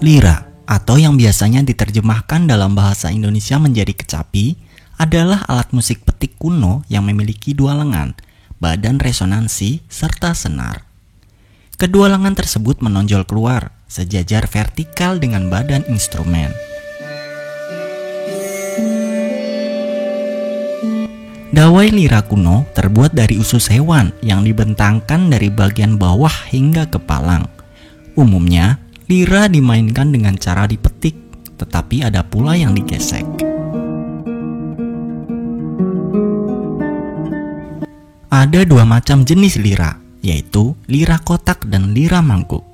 Lira, atau yang biasanya diterjemahkan dalam bahasa Indonesia menjadi kecapi, adalah alat musik petik kuno yang memiliki dua lengan, badan resonansi, serta senar. Kedua lengan tersebut menonjol keluar, sejajar vertikal dengan badan instrumen. Dawai lira kuno terbuat dari usus hewan yang dibentangkan dari bagian bawah hingga ke palang. Umumnya, lira dimainkan dengan cara dipetik, tetapi ada pula yang digesek. Ada dua macam jenis lira, yaitu lira kotak dan lira mangkuk.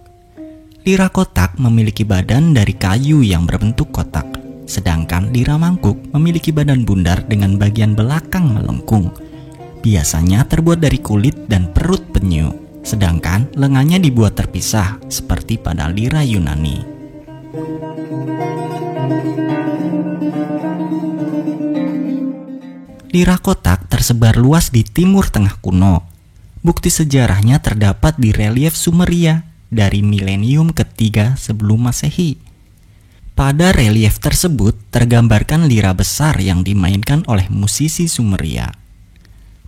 Lira kotak memiliki badan dari kayu yang berbentuk kotak, sedangkan lira mangkuk memiliki badan bundar dengan bagian belakang melengkung. Biasanya terbuat dari kulit dan perut penyu, sedangkan lengannya dibuat terpisah seperti pada lira Yunani. Lira kotak tersebar luas di Timur Tengah kuno. Bukti sejarahnya terdapat di relief Sumeria dari milenium ketiga sebelum Masehi. Pada relief tersebut tergambarkan lira besar yang dimainkan oleh musisi Sumeria.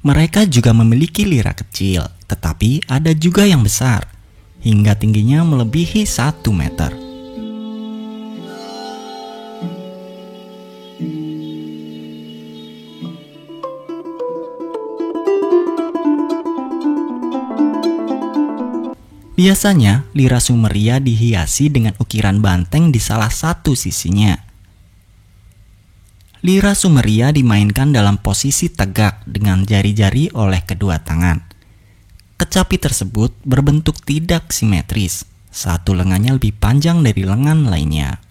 Mereka juga memiliki lira kecil, tetapi ada juga yang besar, hingga tingginya melebihi 1 meter. Biasanya, lira Sumeria dihiasi dengan ukiran banteng di salah satu sisinya. Lira Sumeria dimainkan dalam posisi tegak dengan jari-jari oleh kedua tangan. Kecapi tersebut berbentuk tidak simetris, satu lengannya lebih panjang dari lengan lainnya.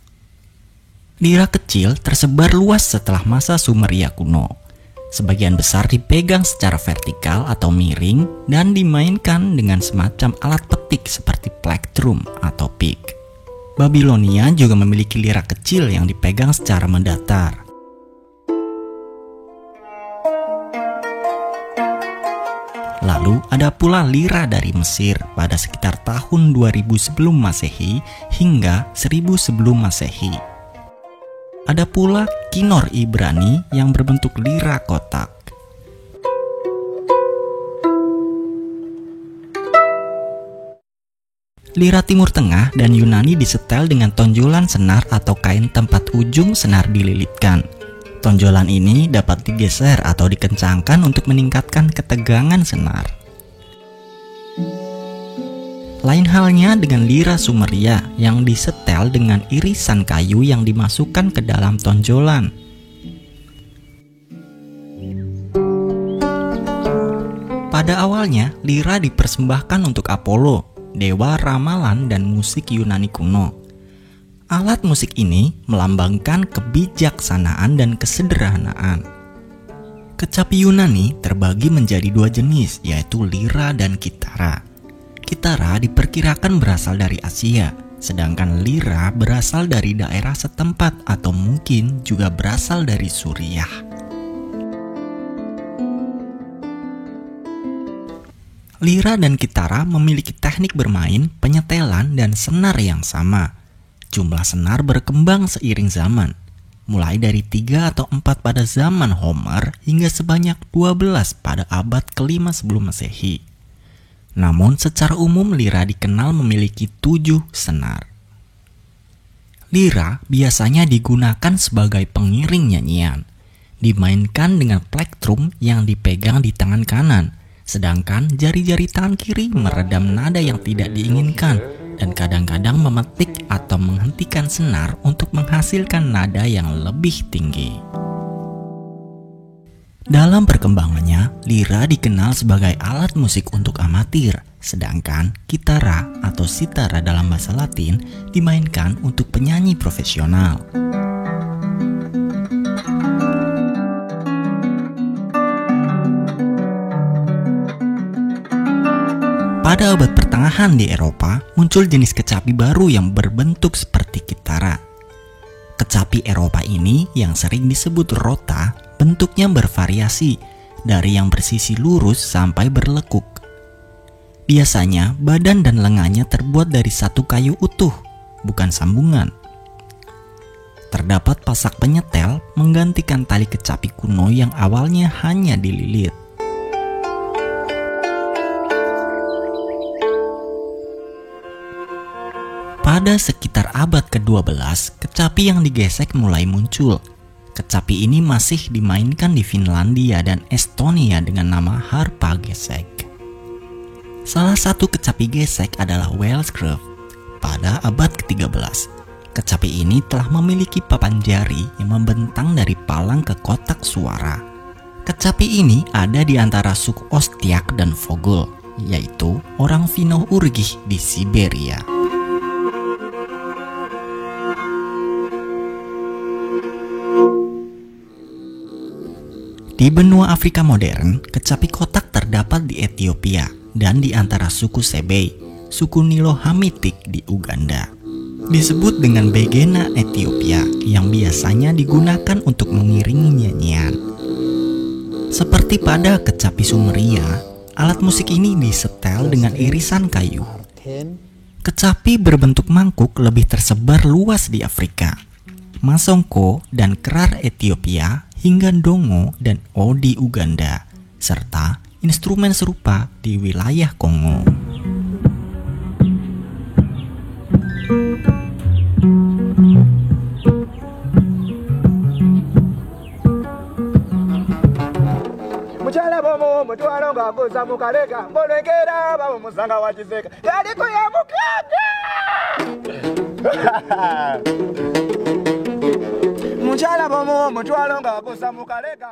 Lira kecil tersebar luas setelah masa Sumeria kuno. Sebagian besar dipegang secara vertikal atau miring dan dimainkan dengan semacam alat petik seperti plektrum atau pick. Babilonia juga memiliki lira kecil yang dipegang secara mendatar. Lalu ada pula lira dari Mesir pada sekitar tahun 2000 sebelum Masehi hingga 1000 sebelum Masehi. Ada pula kinor Ibrani yang berbentuk lira kotak. Lira Timur Tengah dan Yunani disetel dengan tonjolan senar atau kain tempat ujung senar dililitkan. Tonjolan ini dapat digeser atau dikencangkan untuk meningkatkan ketegangan senar. Lain halnya dengan lira Sumeria yang disetel dengan irisan kayu yang dimasukkan ke dalam tonjolan. Pada awalnya, lira dipersembahkan untuk Apollo, dewa ramalan dan musik Yunani kuno. Alat musik ini melambangkan kebijaksanaan dan kesederhanaan. Kecapi Yunani terbagi menjadi dua jenis, yaitu lira dan kitara. Kitara diperkirakan berasal dari Asia, sedangkan lira berasal dari daerah setempat atau mungkin juga berasal dari Suriah. Lira dan kitara memiliki teknik bermain, penyetelan, dan senar yang sama. Jumlah senar berkembang seiring zaman, mulai dari 3 atau 4 pada zaman Homer hingga sebanyak 12 pada abad ke-5 sebelum Masehi. Namun secara umum lira dikenal memiliki 7 senar. Lira biasanya digunakan sebagai pengiring nyanyian. Dimainkan dengan plektrum yang dipegang di tangan kanan, sedangkan jari-jari tangan kiri meredam nada yang tidak diinginkan dan kadang-kadang memetik atau menghentikan senar untuk menghasilkan nada yang lebih tinggi. Dalam perkembangannya, lira dikenal sebagai alat musik untuk amatir, sedangkan kitara atau sitara dalam bahasa Latin dimainkan untuk penyanyi profesional. Pada abad pertengahan di Eropa, muncul jenis kecapi baru yang berbentuk seperti kitara. Kecapi Eropa ini yang sering disebut rota, bentuknya bervariasi dari yang bersisi lurus sampai berlekuk. Biasanya badan dan lengannya terbuat dari satu kayu utuh, bukan sambungan. Terdapat pasak penyetel menggantikan tali kecapi kuno yang awalnya hanya dililit. Pada sekitar abad ke-12, kecapi yang digesek mulai muncul. Kecapi ini masih dimainkan di Finlandia dan Estonia dengan nama harpa gesek. Salah satu kecapi gesek adalah Welsh Grove. Pada abad ke-13, kecapi ini telah memiliki papan jari yang membentang dari palang ke kotak suara. Kecapi ini ada di antara suku Ostiak dan Vogel, yaitu orang Finno-Ugric di Siberia. Di benua Afrika modern, kecapi kotak terdapat di Ethiopia dan di antara suku Sebei, suku Nilo-Hamitic di Uganda. Disebut dengan begena Ethiopia yang biasanya digunakan untuk mengiringi nyanyian. Seperti pada kecapi Sumeria, alat musik ini disetel dengan irisan kayu. Kecapi berbentuk mangkuk lebih tersebar luas di Afrika. Masongko dan kerar Ethiopia hingga dongo dan odi Uganda, serta instrumen serupa di wilayah Kongo. Muchala bomo mutwalo nga busa mukaleka